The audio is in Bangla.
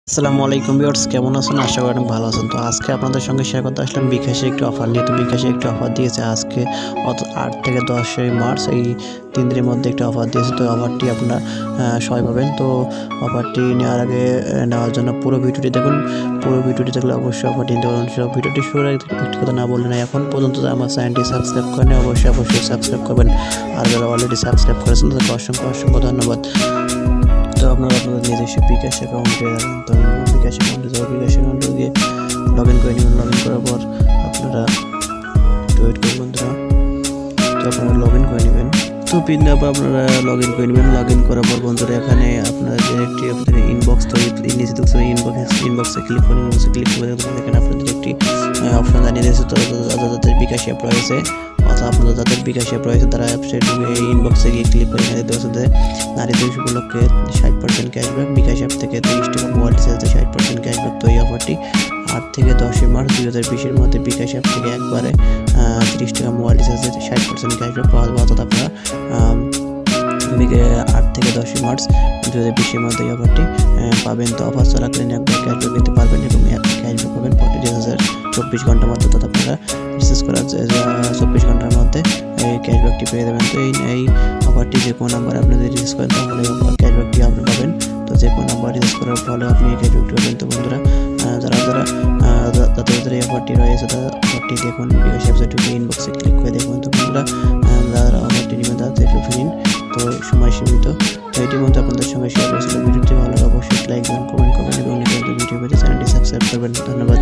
আসসালামু আলাইকুম ভিউয়ার্স, কেমন আছেন? আশা করি অনেক ভালো আছেন। তো আজকে আপনাদের সঙ্গে শেয়ার করতে আসলাম বিকাশে একটি অফার নিয়ে। তো বিকাশে একটি অফার দিয়েছে আজকে 8 থেকে 10 মার্চ, এই 3 দিনের মধ্যে একটি অফার দিয়েছে। তো অফারটি আপনারা সবাই পাবেন। তো অফারটি নেওয়ার আগে নেওয়ার জন্য পুরো ভিডিওটি দেখুন। পুরো ভিডিওটি দেখলে অবশ্যই অফারটি নিতে পারবেন। সব ভিডিওটি শুরুর আগে একটি কথা না বললে না, এখন পর্যন্ত আমার চ্যানেলটি সাবস্ক্রাইব করেন, অবশ্যই সাবস্ক্রাইব করবেন। আর যারা অলরেডি সাবস্ক্রাইব করেছেন তাদেরকে অসংখ্য ধন্যবাদ। তো আপনারা আপনাদের নিজস্ব বিকাশ অ্যাকাউন্টে যাবেন। তো বিকাশ অ্যাকাউন্টে গিয়ে লগ ইন করে নেবেন। লগ ইন করার পর আপনারা ওয়েট করবেন বন্ধুরা। তো আপনারা লগ ইন করে নেবেন। তো পিন নাম্বার আপনারা লগ ইন করে নেবেন। লগ ইন করার পর বন্ধুরা এখানে আপনারা একটি আপনাদের ইনবক্স তৈরি নিচে দেখছেন, ইনবক্সে ক্লিক করে এখানে আপনাদের একটি অপশন জানিয়ে দিয়েছে। তো যাদের বিকাশ অ্যাপ রয়েছে অথবা আপনাদের যাদের বিকাশ অ্যাপ রয়েছে তারা অ্যাপসে ঢুকে ইনবক্সে গিয়ে ক্লিক করে নারী দিবসে নারী দিবস উপলক্ষে 60% ক্যাশব্যাক, বিকাশ অ্যাপ থেকে 30 টাকা মোবাইল রিচার্জে 60% ক্যাশব্যাক। তো এই অফারটি 8 থেকে 10 মার্চ 2020-এর মধ্যে বিকাশ অ্যাপ থেকে একবারে 30 টাকা মোবাইল রিচার্জে 60% ক্যাশব্যাক পাওয়া যাবে। অর্থাৎ আপনারা 8 থেকে 10 মার্চ 2020-এর মধ্যে এই অফারটি পাবেন। তো অফার চলাকালীন একবার ক্যাশব্যাক নিতে পারবেন এবং ক্যাশব্যাক পাবেন 24 ঘন্টার মধ্যে। অর্থাৎ আপনারা রিচার্জ করার 24 ঘন্টার মধ্যে এই ক্যাশব্যাকটি পেয়ে যাবেন। তো এই অফারটি যে কোনো নাম্বারে আপনি যদি রিচার্জ করেন তাহলে ক্যাশব্যাকটি আপনি পাবেন। তো যে কোনো নাম্বার রিচার্জ করার ফলে আপনি এই ক্যাশব্যাকটি পাবেন। তো বন্ধুরা যাদের এই অফারটি রয়েছে তারা অফারটি দেখুন, বিকাশ অ্যাপসে ঢুকে ইনবক্সে ক্লিক করে দেখুন। তো বন্ধুরা যারা অফারটি নেবেন তাদের একটু নিন, তো সময় সীমিত। তো এটির মধ্যে আপনাদের সঙ্গে শেয়ার করেছিল। ভিডিওটি ভালো লাগলে অবশ্যই লাইক দেবেন, কমেন্ট করবেন এবং নিয়মিত ভিডিও পেতে চ্যানেলটি সাবস্ক্রাইব করবেন। ধন্যবাদ।